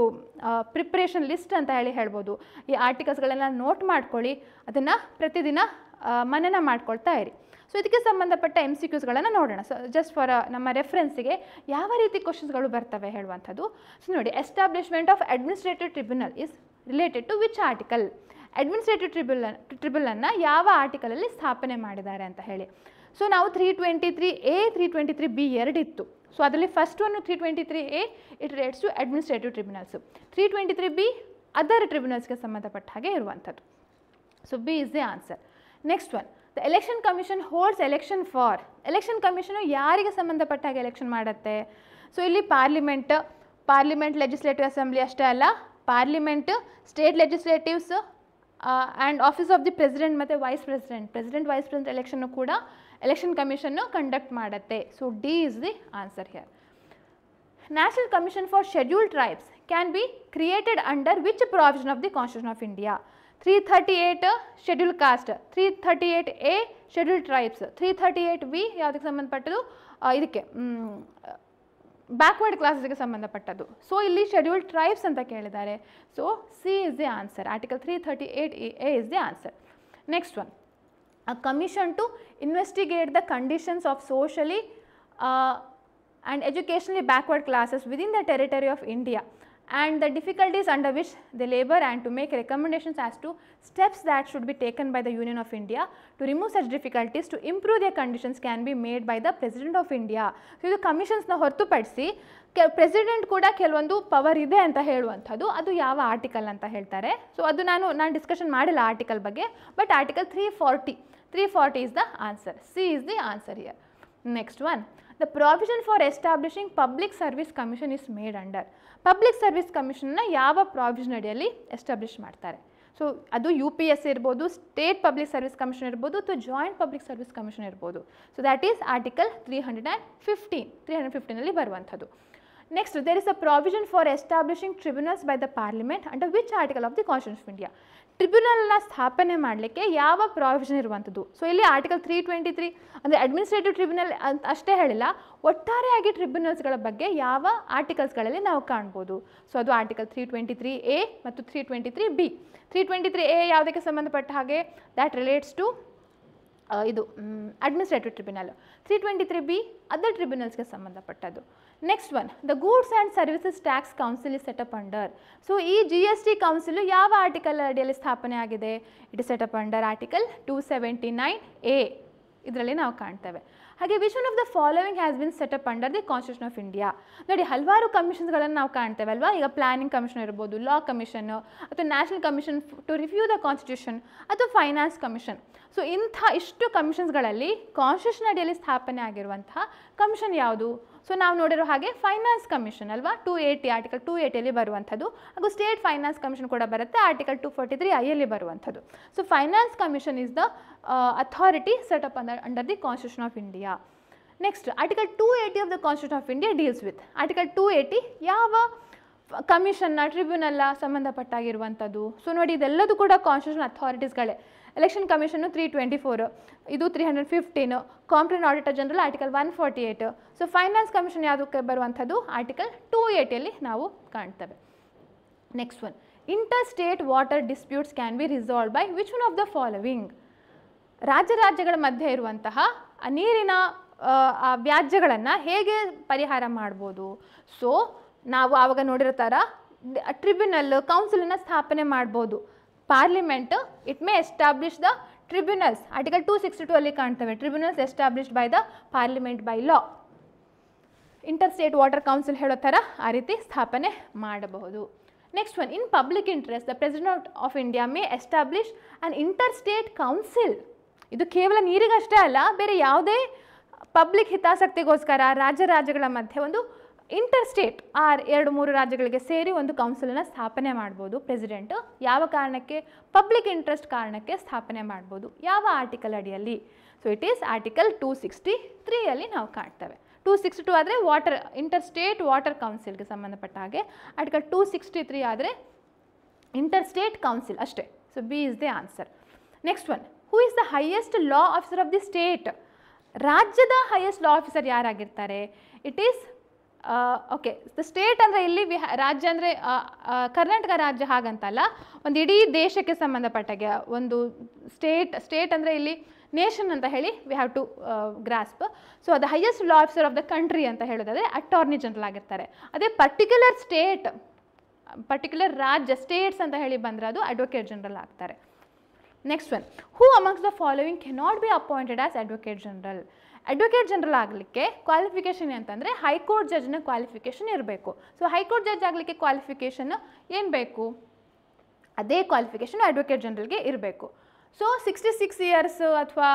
ಪ್ರಿಪ್ರೇಷನ್ ಲಿಸ್ಟ್ ಅಂತ ಹೇಳ್ಬೋದು. ಈ ಆರ್ಟಿಕಲ್ಸ್ಗಳೆಲ್ಲ ನೋಟ್ ಮಾಡ್ಕೊಳ್ಳಿ, ಅದನ್ನು ಪ್ರತಿದಿನ ಮನನ ಮಾಡ್ಕೊಳ್ತಾ ಇರಿ. ಸೊ ಇದಕ್ಕೆ ಸಂಬಂಧಪಟ್ಟ MCQsಗಳನ್ನು ನೋಡೋಣ. ಸೊ ಜಸ್ಟ್ ಫಾರ್ ನಮ್ಮ ರೆಫರೆನ್ಸಿಗೆ ಯಾವ ರೀತಿ ಕ್ವಶನ್ಸ್ಗಳು ಬರ್ತವೆ ಹೇಳುವಂಥದ್ದು. ಸೊ ನೋಡಿ, establishment of administrative tribunal is related to which article? Administrative ಟ್ರಿಬ್ಯುನಲನ್ನು ಯಾವ ಆರ್ಟಿಕಲಲ್ಲಿ ಸ್ಥಾಪನೆ ಮಾಡಿದ್ದಾರೆ ಅಂತ ಹೇಳಿ. ಸೊ ನಾವು 323A 323B ಎರಡಿತ್ತು. ಸೊ ಅದರಲ್ಲಿ first one 323A it relates to administrative tribunals, 323B other ಟ್ರಿಬ್ಯುನಲ್ಸ್ಗೆ ಸಂಬಂಧಪಟ್ಟ ಹಾಗೆ ಇರುವಂಥದ್ದು. So B is the answer. Next one, the election commission holds election for. Election commission ಯಾರಿಗೆ ಸಂಬಂಧಪಟ್ಟ ಹಾಗೆ ಎಲೆಕ್ಷನ್ ಮಾಡುತ್ತೆ? ಸೊ ಇಲ್ಲಿ ಪಾರ್ಲಿಮೆಂಟ್ ಲೆಜಿಸ್ಲೇಟಿವ್ ಅಸೆಂಬ್ಲಿ ಅಷ್ಟೇ ಅಲ್ಲ, parliament, state legislatives and office of the president ಮತ್ತು ವೈಸ್ ಪ್ರೆಸಿಡೆಂಟ್ ಎಲೆಕ್ಷನ್ನು ಕೂಡ election commission conduct ಮಾಡುತ್ತೆ. So D is the answer here. National commission for scheduled tribes can be created under which provision of the constitution of India? 338 schedule caste, 338A schedule tribes, 338B ಯಾವುದಕ್ಕೆ ಸಂಬಂಧಪಟ್ಟದು? ಇದಕ್ಕೆ backward ಕ್ಲಾಸಸ್ಗೆ ಸಂಬಂಧಪಟ್ಟದ್ದು. So ಇಲ್ಲಿ scheduled tribes ಅಂತ ಕೇಳಿದ್ದಾರೆ. So C is the answer. Article 338A is the answer. Next one, a commission to investigate the conditions of socially and educationally backward classes within the territory of India and the difficulties under which they labor, and to make recommendations as to steps that should be taken by the Union of India to remove such difficulties to improve their conditions can be made by the President of India. So ಇದು ಕಮಿಷನ್ಸ್ನ ಹೊರತುಪಡಿಸಿ president ಕೂಡ ಕೆಲವೊಂದು power ಇದೆ ಅಂತ ಹೇಳುವಂಥದ್ದು. ಅದು ಯಾವ article ಅಂತ ಹೇಳ್ತಾರೆ. ಸೊ ಅದು ನಾನು ಡಿಸ್ಕಷನ್ ಮಾಡಿಲ್ಲ ಆರ್ಟಿಕಲ್ ಬಗ್ಗೆ, but article 340 is the answer. C is the answer here. Next one, the provision for establishing public service commission is made under. Public service ಕಮಿಷನ್ನ ಯಾವ ಪ್ರಾವಿಷನ್ ಅಡಿಯಲ್ಲಿ ಎಸ್ಟಾಬ್ಲಿಷ್ ಮಾಡ್ತಾರೆ? ಸೊ ಅದು UPSC ಇರ್ಬೋದು, ಸ್ಟೇಟ್ ಪಬ್ಲಿಕ್ ಸರ್ವಿಸ್ ಕಮಿಷನ್ ಇರ್ಬೋದು, ಅಥವಾ joint public service commission ಇರ್ಬೋದು. So that is article 315 ಬರುವಂಥದ್ದು. Next, there is a provision for establishing tribunals by the parliament under which article of the constitution of India? ಟ್ರಿಬ್ಯುನಲ್ನ ಸ್ಥಾಪನೆ ಮಾಡಲಿಕ್ಕೆ ಯಾವ provision ಇರುವಂಥದ್ದು? So ಇಲ್ಲಿ ಆರ್ಟಿಕಲ್ 323 ಅಂದರೆ ಅಡ್ಮಿನಿಸ್ಟ್ರೇಟಿವ್ ಟ್ರಿಬ್ಯುನಲ್ ಅಂತ ಅಷ್ಟೇ ಹೇಳಿಲ್ಲ, ಒಟ್ಟಾರೆಯಾಗಿ ಟ್ರಿಬ್ಯುನಲ್ಸ್ಗಳ ಬಗ್ಗೆ ಯಾವ ಆರ್ಟಿಕಲ್ಸ್ಗಳಲ್ಲಿ ನಾವು ಕಾಣ್ಬೋದು? ಸೊ ಅದು ಆರ್ಟಿಕಲ್ 323A ಮತ್ತು 323B. 323A ಯಾವುದಕ್ಕೆ ಸಂಬಂಧಪಟ್ಟ ಹಾಗೆ? ದ್ಯಾಟ್ ರಿಲೇಟ್ಸ್ ಟು ಇದು ಅಡ್ಮಿನಿಸ್ಟ್ರೇಟಿವ್ ಟ್ರಿಬ್ಯುನಲ್. 323B ಅದರ್ ಟ್ರಿಬ್ಯುನಲ್ಸ್ಗೆ ಸಂಬಂಧಪಟ್ಟದ್ದು. Next one, the goods and services tax council is set up under. So ಈ GST ಕೌನ್ಸಿಲು ಯಾವ ಆರ್ಟಿಕಲ್ ಅಡಿಯಲ್ಲಿ ಸ್ಥಾಪನೆ ಆಗಿದೆ? It is set up under article 279A ಇದರಲ್ಲಿ ನಾವು ಕಾಣ್ತೇವೆ. ಹಾಗೆ which one of the following has been set up under the constitution of India? ನೋಡಿ, ಹಲವಾರು ಕಮಿಷನ್ಸ್ಗಳನ್ನು ನಾವು ಕಾಣ್ತೇವೆ ಅಲ್ವಾ? ಈಗ ಪ್ಲಾನಿಂಗ್ ಕಮಿಷನ್ ಇರ್ಬೋದು, ಲಾ ಕಮಿಷನ್, ಅಥವಾ national commission to review the constitution, ಅಥವಾ ಫೈನಾನ್ಸ್ ಕಮಿಷನ್. ಸೊ ಇಂಥ ಇಷ್ಟು ಕಮಿಷನ್ಸ್ಗಳಲ್ಲಿ ಕಾನ್ಸ್ಟಿಟ್ಯೂಷನ್ ಅಡಿಯಲ್ಲಿ ಸ್ಥಾಪನೆ ಆಗಿರುವಂತಹ ಕಮಿಷನ್ ಯಾವುದು? ಸೊ ನಾವು ನೋಡಿರೋ ಹಾಗೆ ಫೈನಾನ್ಸ್ ಕಮಿಷನ್ ಅಲ್ವಾ, 280 ಆರ್ಟಿಕಲ್ 280 ಬರುವಂಥದ್ದು. ಹಾಗೂ ಸ್ಟೇಟ್ ಫೈನಾನ್ಸ್ ಕಮಿಷನ್ ಕೂಡ ಬರುತ್ತೆ, ಆರ್ಟಿಕಲ್ 243 ಬರುವಂಥದ್ದು. So finance commission is the authority setup under the constitution of India. Next, article 280 of the constitution of India deals with. Article 280 ಯಾವ ಕಮಿಷನ್ನ, ಟ್ರಿಬ್ಯುನಲ್ಲ ಸಂಬಂಧಪಟ್ಟಾಗಿರುವಂಥದ್ದು? ಸೊ ನೋಡಿ, ಇದೆಲ್ಲದೂ ಕೂಡ ಕಾನ್ಸ್ಟಿಟ್ಯೂಷನ್ ಅಥಾರಿಟೀಸ್ಗಳೇ. ಎಲೆಕ್ಷನ್ ಕಮಿಷನ್ನು 324, ಇದು 315, competent auditor general article 148. So finance commission ಯಾವುದಕ್ಕೆ ಬರುವಂಥದ್ದು? Article 280 ನಾವು ಕಾಣ್ತೇವೆ. Next one, inter state water disputes can be resolve by which one of the following? ರಾಜ್ಯಗಳ ಮಧ್ಯೆ ಇರುವಂತಹ ನೀರಿನ ವ್ಯಾಜ್ಯಗಳನ್ನು ಹೇಗೆ ಪರಿಹಾರ ಮಾಡ್ಬೋದು? ಸೊ ನಾವು ಆವಾಗ ನೋಡಿರೋ ಥರ ಟ್ರಿಬ್ಯುನಲ್, ಕೌನ್ಸಿಲನ್ನು ಸ್ಥಾಪನೆ ಮಾಡ್ಬೋದು. Parliament it may establish the tribunals, article 262 ಕಾಣ್ತೇವೆ, tribunals established by the parliament by law. Inter state water council ಹೇಳೋ ಥರ ಆ ರೀತಿ ಸ್ಥಾಪನೆ ಮಾಡಬಹುದು. Next one, in public interest the president of India may establish an inter state council. ಇದು ಕೇವಲ ನೀರಿಗಷ್ಟೇ ಅಲ್ಲ, ಬೇರೆ ಯಾವುದೇ ಪಬ್ಲಿಕ್ ಹಿತಾಸಕ್ತಿಗೋಸ್ಕರ ರಾಜ್ಯಗಳ ಮಧ್ಯೆ ಒಂದು ಇಂಟರ್ ಸ್ಟೇಟ್ 2-3 ರಾಜ್ಯಗಳಿಗೆ ಸೇರಿ ಒಂದು ಕೌನ್ಸಿಲನ್ನು ಸ್ಥಾಪನೆ ಮಾಡ್ಬೋದು ಪ್ರೆಸಿಡೆಂಟ್. ಯಾವ ಕಾರಣಕ್ಕೆ? ಪಬ್ಲಿಕ್ ಇಂಟ್ರೆಸ್ಟ್ ಕಾರಣಕ್ಕೆ ಸ್ಥಾಪನೆ ಮಾಡ್ಬೋದು. ಯಾವ ಆರ್ಟಿಕಲ್ ಅಡಿಯಲ್ಲಿ? ಸೊ ಇಟ್ ಈಸ್ ಆರ್ಟಿಕಲ್ 263 ನಾವು ಕಾಣ್ತೇವೆ. 262 ಆದರೆ ಇಂಟರ್ ಸ್ಟೇಟ್ ವಾಟರ್ ಕೌನ್ಸಿಲ್ಗೆ ಸಂಬಂಧಪಟ್ಟ ಹಾಗೆ, ಆರ್ಟಿಕಲ್ 263 ಆದರೆ ಇಂಟರ್ ಸ್ಟೇಟ್ ಕೌನ್ಸಿಲ್ ಅಷ್ಟೇ. So B is the answer. Next one, who is the highest law officer of the state? ರಾಜ್ಯದ ಹೈಯೆಸ್ಟ್ ಲಾ ಆಫೀಸರ್ ಯಾರಾಗಿರ್ತಾರೆ? It is okay, the state ಅಂದರೆ ಇಲ್ಲಿ ರಾಜ್ಯ ಅಂದರೆ ಕರ್ನಾಟಕ ರಾಜ್ಯ ಹಾಗಂತಲ್ಲ, ಒಂದು ಇಡೀ ದೇಶಕ್ಕೆ ಸಂಬಂಧಪಟ್ಟಾಗೆ ಒಂದು ಸ್ಟೇಟ್ ಅಂದರೆ ಇಲ್ಲಿ ನೇಷನ್ ಅಂತ ಹೇಳಿ we have to grasp. So ಅದು highest law officer of the country ಅಂತ ಹೇಳೋದಾದರೆ ಅಟಾರ್ನಿ ಜನರಲ್ ಆಗಿರ್ತಾರೆ. ಅದೇ ಪರ್ಟಿಕ್ಯುಲರ್ ರಾಜ್ಯ ಸ್ಟೇಟ್ಸ್ ಅಂತ ಹೇಳಿ ಬಂದರೆ ಅದು ಅಡ್ವೊಕೇಟ್ ಜನರಲ್ ಆಗ್ತಾರೆ. Next one, who amongst the following cannot be appointed as advocate general. Advocate general ಆಗಲಿಕ್ಕೆ ಕ್ವಾಲಿಫಿಕೇಷನ್ ಅಂತಂದರೆ ಹೈಕೋರ್ಟ್ ಜಡ್ಜ್ನ ಕ್ವಾಲಿಫಿಕೇಷನ್ ಇರಬೇಕು. ಸೊ ಹೈಕೋರ್ಟ್ ಜಡ್ಜ್ ಆಗಲಿಕ್ಕೆ ಕ್ವಾಲಿಫಿಕೇಷನ್ ಏನು ಬೇಕು, ಅದೇ ಕ್ವಾಲಿಫಿಕೇಷನ್ ಅಡ್ವೊಕೇಟ್ ಜನರಲ್ಗೆ ಇರಬೇಕು. ಸೊ 66 ಇಯರ್ಸ್ ಅಥವಾ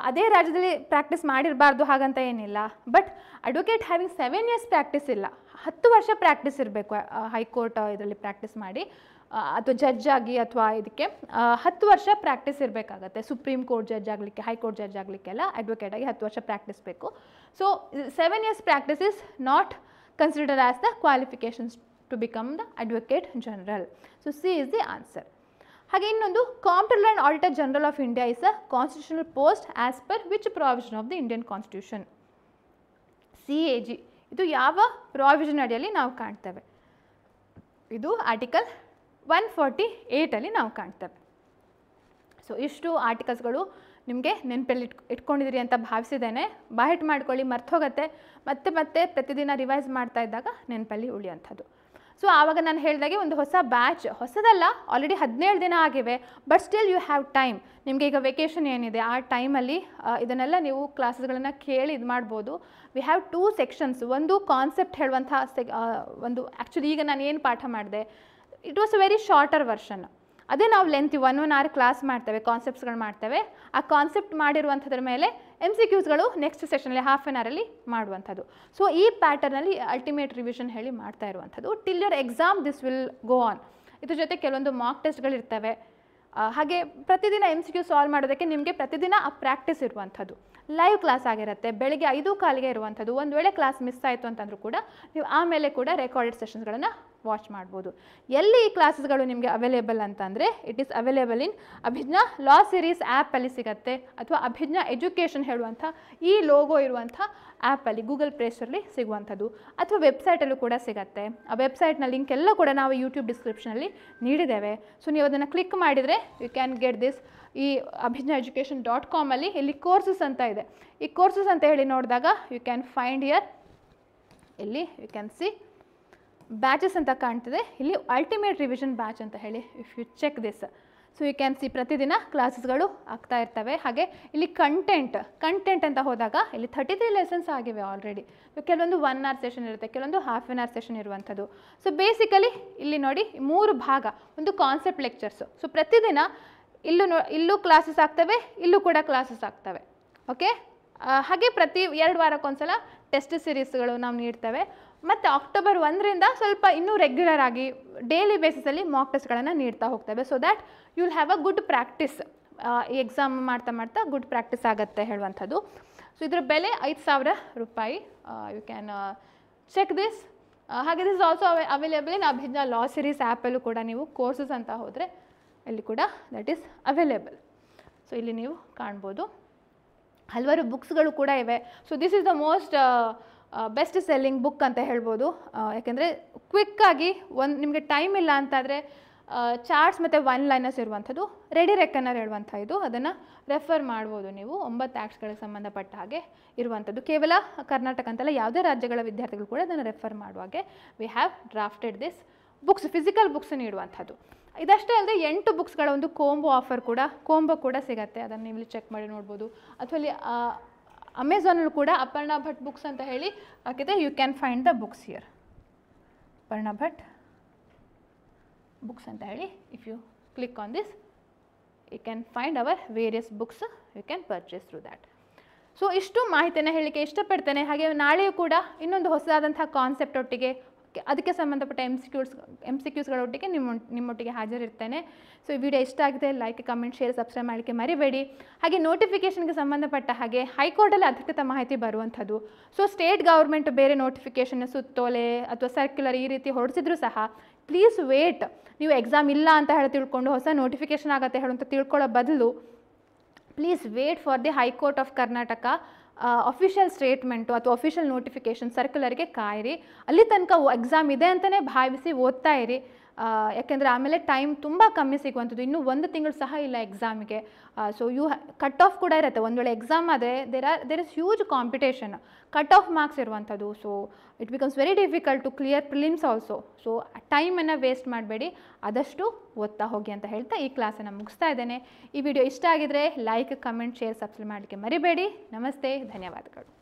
ಅದೇ ರಾಜ್ಯದಲ್ಲಿ ಪ್ರಾಕ್ಟೀಸ್ ಮಾಡಿರಬಾರ್ದು ಹಾಗಂತ ಏನಿಲ್ಲ. But advocate having 7 years practice ಇಲ್ಲ, 10 ವರ್ಷ ಪ್ರಾಕ್ಟೀಸ್ ಇರಬೇಕು ಹೈಕೋರ್ಟ್ ಇದರಲ್ಲಿ ಪ್ರಾಕ್ಟೀಸ್ ಮಾಡಿ, ಅಥವಾ ಜಡ್ಜ್ ಆಗಿ ಅಥವಾ ಇದಕ್ಕೆ 10 ವರ್ಷ ಪ್ರಾಕ್ಟೀಸ್ ಇರಬೇಕಾಗತ್ತೆ. ಸುಪ್ರೀಂ ಕೋರ್ಟ್ ಜಡ್ಜ್ ಆಗಲಿಕ್ಕೆ, ಹೈಕೋರ್ಟ್ ಜಡ್ಜ್ ಆಗಲಿಕ್ಕೆಲ್ಲ ಅಡ್ವೊಕೇಟ್ ಆಗಿ 10 ವರ್ಷ ಪ್ರಾಕ್ಟೀಸ್ ಬೇಕು. So 7 years practice is not considered as the qualifications to become the advocate general. So C is the answer. ಹಾಗೆ ಇನ್ನೊಂದು, comptroller and auditor general of India is a constitutional post as per which provision of the Indian constitution. CAG ಇದು ಯಾವ provision ಅಡಿಯಲ್ಲಿ ನಾವು ಕಾಣ್ತೇವೆ? ಇದು article 148 ನಾವು ಕಾಣ್ತೇವೆ. ಸೊ ಇಷ್ಟು ಆರ್ಟಿಕಲ್ಸ್ಗಳು ನಿಮಗೆ ನೆನಪಲ್ಲಿ ಇಟ್ಕೊಂಡಿದ್ದೀರಿ ಅಂತ ಭಾವಿಸಿದ್ದೇನೆ. ಬಾಯ್ಟ್ ಮಾಡ್ಕೊಳ್ಳಿ, ಮರ್ತೋಗುತ್ತೆ, ಮತ್ತೆ ಪ್ರತಿದಿನ ರಿವೈಸ್ ಮಾಡ್ತಾ ಇದ್ದಾಗ ನೆನಪಲ್ಲಿ ಉಳಿಯುವಂಥದ್ದು. ಸೊ ಆವಾಗ ನಾನು ಹೇಳಿದಾಗೆ ಒಂದು ಹೊಸ ಬ್ಯಾಚ್, ಹೊಸದಲ್ಲ, ಆಲ್ರೆಡಿ 17 ದಿನ ಆಗಿವೆ, but still you have time. ನಿಮಗೆ ಈಗ ವೆಕೇಷನ್ ಏನಿದೆ ಆ ಟೈಮಲ್ಲಿ ಇದನ್ನೆಲ್ಲ ನೀವು ಕ್ಲಾಸಸ್ಗಳನ್ನು ಕೇಳಿ ಇದು ಮಾಡ್ಬೋದು. We have 2 sections. ಒಂದು ಕಾನ್ಸೆಪ್ಟ್ ಹೇಳುವಂಥ ಒಂದು, ಆ್ಯಕ್ಚುಲಿ ಈಗ ನಾನು ಏನು ಪಾಠ ಮಾಡಿದೆ, it was a very shorter version. ಅದೇ ನಾವು ಲೆಂತಿ 1 hour ಕ್ಲಾಸ್ ಮಾಡ್ತೇವೆ, ಕಾನ್ಸೆಪ್ಟ್ಸ್ಗಳು ಮಾಡ್ತೇವೆ. ಆ ಕಾನ್ಸೆಪ್ಟ್ ಮಾಡಿರುವಂಥದ್ರ ಮೇಲೆ MCQsಗಳು ನೆಕ್ಸ್ಟ್ ಸೆಷನಲ್ಲಿ ಹಾಫ್ ಆನ್ ಅವರಲ್ಲಿ ಮಾಡುವಂಥದ್ದು. ಸೊ ಈ ಪ್ಯಾಟರ್ನಲ್ಲಿ ಅಲ್ಟಿಮೇಟ್ ರಿವಿಷನ್ ಹೇಳಿ ಮಾಡ್ತಾ ಇರುವಂಥದ್ದು. Till your exam this will go on. ಇದ್ರ ಜೊತೆ ಕೆಲವೊಂದು ಮಾಕ್ ಟೆಸ್ಟ್ಗಳಿರ್ತವೆ. ಹಾಗೆ ಪ್ರತಿದಿನ MCQ ಸಾಲ್ವ್ ಮಾಡೋದಕ್ಕೆ ನಿಮಗೆ ಪ್ರತಿದಿನ ಆ ಪ್ರಾಕ್ಟೀಸ್ ಇರುವಂಥದ್ದು. ಲೈವ್ ಕ್ಲಾಸ್ ಆಗಿರುತ್ತೆ, ಬೆಳಗ್ಗೆ 5:15 ಇರುವಂಥದ್ದು. ಒಂದು ವೇಳೆ ಕ್ಲಾಸ್ ಮಿಸ್ ಆಯಿತು ಅಂತಂದರೂ ಕೂಡ ನೀವು ಆಮೇಲೆ ಕೂಡ ರೆಕಾರ್ಡೆಡ್ ಸೆಷನ್ಸ್ಗಳನ್ನು ವಾಚ್ ಮಾಡ್ಬೋದು. ಎಲ್ಲಿ ಈ ಕ್ಲಾಸಸ್ಗಳು ನಿಮಗೆ ಅವೈಲೇಬಲ್ ಅಂತಂದರೆ, it is available in Abhijna law series ಆ್ಯಪಲ್ಲಿ ಸಿಗುತ್ತೆ, ಅಥವಾ ಅಭಿಜ್ಞಾ ಎಜುಕೇಷನ್ ಹೇಳುವಂಥ ಈ ಲೋಗೋ ಇರುವಂಥ ಆ್ಯಪಲ್ಲಿ ಗೂಗಲ್ ಪ್ಲೇಸ್ಟೋರಲ್ಲಿ ಸಿಗುವಂಥದ್ದು, ಅಥವಾ ವೆಬ್ಸೈಟಲ್ಲೂ ಕೂಡ ಸಿಗುತ್ತೆ. ಆ ವೆಬ್ಸೈಟ್ನ ಲಿಂಕ್ ಎಲ್ಲ ಕೂಡ ನಾವು ಯೂಟ್ಯೂಬ್ ಡಿಸ್ಕ್ರಿಪ್ಷನಲ್ಲಿ ನೀಡಿದ್ದೇವೆ. ಸೊ ನೀವು ಅದನ್ನು ಕ್ಲಿಕ್ ಮಾಡಿದರೆ ಯು ಕ್ಯಾನ್ ಗೆಟ್ ದಿಸ್. ಈ abhijnaeducation.com ಅಲ್ಲಿ ಇಲ್ಲಿ ಕೋರ್ಸಸ್ ಅಂತ ಇದೆ. ಈ ಕೋರ್ಸಸ್ ಅಂತ ಹೇಳಿ ನೋಡಿದಾಗ ಯು ಕ್ಯಾನ್ ಫೈಂಡ್ ಹಿಯರ್, ಇಲ್ಲಿ ಯು ಕ್ಯಾನ್ ಸಿ ಬ್ಯಾಚಸ್ ಅಂತ ಕಾಣ್ತಿದೆ. ಇಲ್ಲಿ ಅಲ್ಟಿಮೇಟ್ ರಿವಿಷನ್ ಬ್ಯಾಚ್ ಅಂತ ಹೇಳಿ if you check this, so you can see ಪ್ರತಿದಿನ ಕ್ಲಾಸಸ್ಗಳು ಆಗ್ತಾ ಇರ್ತವೆ. ಹಾಗೆ ಇಲ್ಲಿ ಕಂಟೆಂಟ್ ಅಂತ ಹೋದಾಗ ಇಲ್ಲಿ 33 ಲೆಸನ್ಸ್ ಆಗಿವೆ ಆಲ್ರೆಡಿ. ಕೆಲವೊಂದು 1 hour ಸೆಷನ್ ಇರುತ್ತೆ, ಕೆಲವೊಂದು ಹಾಫ್ ಆನ್ ಅವರ್ ಸೆಷನ್ ಇರುವಂಥದ್ದು. ಸೊ ಬೇಸಿಕಲಿ ಇಲ್ಲಿ ನೋಡಿ 3 ಭಾಗ. ಒಂದು ಕಾನ್ಸೆಪ್ಟ್ ಲೆಕ್ಚರ್ಸು. ಸೊ ಪ್ರತಿದಿನ ಇಲ್ಲೂ ಕ್ಲಾಸಸ್ ಆಗ್ತವೆ, ಇಲ್ಲೂ ಕೂಡ ಕ್ಲಾಸಸ್ ಆಗ್ತವೆ. ಓಕೆ, ಹಾಗೆ ಪ್ರತಿ 2 ವಾರಕ್ಕೊಂದ್ಸಲ ಟೆಸ್ಟ್ ಸಿರೀಸ್ಗಳು ನಾವು ನೀಡ್ತೇವೆ. ಮತ್ತು October 1ರಿಂದ ಸ್ವಲ್ಪ ಇನ್ನೂ ರೆಗ್ಯುಲರ್ ಆಗಿ ಡೈಲಿ ಬೇಸಿಸಲ್ಲಿ ಮಾಕ್ ಟೆಸ್ಟ್ಗಳನ್ನು ನೀಡ್ತಾ ಹೋಗ್ತೇವೆ. So that you will have a good practice. ಈ ಎಕ್ಸಾಮ್ ಮಾಡ್ತಾ ಗುಡ್ ಪ್ರಾಕ್ಟೀಸ್ ಆಗುತ್ತೆ ಹೇಳುವಂಥದ್ದು. ಸೊ ಇದರ ಬೆಲೆ 5,000 ರೂಪಾಯಿ. You can check this. ಹಾಗೆ this also available in Abhijna law series ಆ್ಯಪಲ್ಲೂ ಕೂಡ ನೀವು ಕೋರ್ಸಸ್ ಅಂತ ಹೋದರೆ ಇಲ್ಲಿ ಕೂಡ ದಟ್ ಈಸ್ ಅವೈಲೇಬಲ್. ಸೊ ಇಲ್ಲಿ ನೀವು ಕಾಣ್ಬೋದು ಹಲವಾರು ಬುಕ್ಸ್ಗಳು ಕೂಡ ಇವೆ. So this is the most best selling book ಅಂತ ಹೇಳ್ಬೋದು. ಯಾಕೆಂದರೆ ಕ್ವಿಕ್ಕಾಗಿ ನಿಮಗೆ ಟೈಮ್ ಇಲ್ಲ ಅಂತಾದರೆ ಚಾರ್ಟ್ಸ್ ಮತ್ತು 1 liners ಇರುವಂಥದ್ದು, ರೆಡಿ ರೆಕನರ್ ಹೇಳುವಂಥ ಇದು, ಅದನ್ನು ರೆಫರ್ ಮಾಡ್ಬೋದು ನೀವು. 9 ಆ್ಯಕ್ಟ್ಸ್ಗಳಿಗೆ ಸಂಬಂಧಪಟ್ಟ ಹಾಗೆ ಇರುವಂಥದ್ದು. ಕೇವಲ ಕರ್ನಾಟಕ ಅಂತಲ್ಲ, ಯಾವುದೇ ರಾಜ್ಯಗಳ ವಿದ್ಯಾರ್ಥಿಗಳು ಕೂಡ ಅದನ್ನು ರೆಫರ್ ಮಾಡುವಾಗೆ we have drafted this books, physical books ನೀಡುವಂಥದ್ದು. ಇದಷ್ಟೇ ಅಲ್ಲದೆ 8 ಬುಕ್ಸ್ಗಳ ಒಂದು ಕೋಂಬೋ ಕೂಡ ಸಿಗುತ್ತೆ. ಅದನ್ನು ನೀವು ಇಲ್ಲಿ ಚೆಕ್ ಮಾಡಿ ನೋಡ್ಬೋದು. ಅಥವಾ ಇಲ್ಲಿ ಅಮೆಝಾನಲ್ಲೂ ಕೂಡ ಅಪರ್ಣಾ ಭಟ್ ಬುಕ್ಸ್ ಅಂತ ಹೇಳಿ ಹಾಕಿದೆ. You can find the books here. Aparna Bhat books ಅಂತ ಹೇಳಿ if you click on this you can find our various books, you can purchase through that. So ಇಷ್ಟು ಮಾಹಿತಿಯನ್ನು ಹೇಳಲಿಕ್ಕೆ ಇಷ್ಟಪಡ್ತೇನೆ. ಹಾಗೆ ನಾಳೆಯೂ ಕೂಡ ಇನ್ನೊಂದು ಹೊಸದಾದಂಥ ಕಾನ್ಸೆಪ್ಟ್ ಒಟ್ಟಿಗೆ, ಅದಕ್ಕೆ ಸಂಬಂಧಪಟ್ಟ MCQsಗಳೊಟ್ಟಿಗೆ ನಿಮ್ಮೊಟ್ಟಿಗೆ ಹಾಜರಿರ್ತೇನೆ. ಸೊ ಈ ವಿಡಿಯೋ ಇಷ್ಟ ಆಗಿದೆ, ಲೈಕ್, ಕಮೆಂಟ್, ಶೇರ್, ಸಬ್ಸ್ಕ್ರೈಬ್ ಮಾಡಲಿಕ್ಕೆ ಮರಿಬೇಡಿ. ಹಾಗೆ ನೋಟಿಫಿಕೇಷನ್ಗೆ ಸಂಬಂಧಪಟ್ಟ ಹಾಗೆ ಹೈಕೋರ್ಟಲ್ಲಿ ಅಧಿಕೃತ ಮಾಹಿತಿ ಬರುವಂಥದ್ದು. ಸೊ ಸ್ಟೇಟ್ ಗೌರ್ಮೆಂಟ್ ಬೇರೆ ನೋಟಿಫಿಕೇಷನ್, ಸುತ್ತೋಲೆ ಅಥವಾ ಸರ್ಕ್ಯುಲರ್ ಈ ರೀತಿ ಹೊರಡಿಸಿದ್ರು ಸಹ ಪ್ಲೀಸ್ ವೇಟ್. ನೀವು ಎಕ್ಸಾಮ್ ಇಲ್ಲ ಅಂತ ಹೇಳಿ ತಿಳ್ಕೊಂಡು ಹೊಸ ನೋಟಿಫಿಕೇಷನ್ ಆಗುತ್ತೆ ಹೇಳುವಂತ ತಿಳ್ಕೊಳ್ಳೋ ಬದಲು please wait for the high court of Karnataka official statement ಅಥವಾ ಅಫಿಷಿಯಲ್ ನೋಟಿಫಿಕೇಷನ್ ಸರ್ಕ್ಯುಲರ್ಗೆ ಕಾಯಿರಿ. ಅಲ್ಲಿ ತನಕ ಎಕ್ಸಾಮ್ ಇದೆ ಅಂತಲೇ ಭಾವಿಸಿ ಓದ್ತಾ ಇರಿ. ಯಾಕೆಂದರೆ ಆಮೇಲೆ ಟೈಮ್ ತುಂಬ ಕಮ್ಮಿ ಸಿಗುವಂಥದ್ದು, ಇನ್ನೂ 1 ತಿಂಗಳು ಸಹ ಇಲ್ಲ ಎಕ್ಸಾಮಿಗೆ. ಸೊ ಕಟ್ ಆಫ್ ಕೂಡ ಇರುತ್ತೆ. ಒಂದು ವೇಳೆ ಎಕ್ಸಾಮ್ ಆದರೆ there is huge competition, cut off marks ಇರುವಂಥದ್ದು. So it becomes very difficult to clear prelims also. So ಟೈಮನ್ನು ವೇಸ್ಟ್ ಮಾಡಬೇಡಿ, ಆದಷ್ಟು ಓದ್ತಾ ಹೋಗಿ ಅಂತ ಹೇಳ್ತಾ ಈ ಕ್ಲಾಸನ್ನು ಮುಗಿಸ್ತಾ ಇದ್ದೇನೆ. ಈ ವಿಡಿಯೋ ಇಷ್ಟ ಆಗಿದರೆ ಲೈಕ್, ಕಮೆಂಟ್, ಶೇರ್, ಸಬ್ಸ್ಕ್ರೈಬ್ ಮಾಡಲಿಕ್ಕೆ ಮರಿಬೇಡಿ. ನಮಸ್ತೆ, ಧನ್ಯವಾದಗಳು.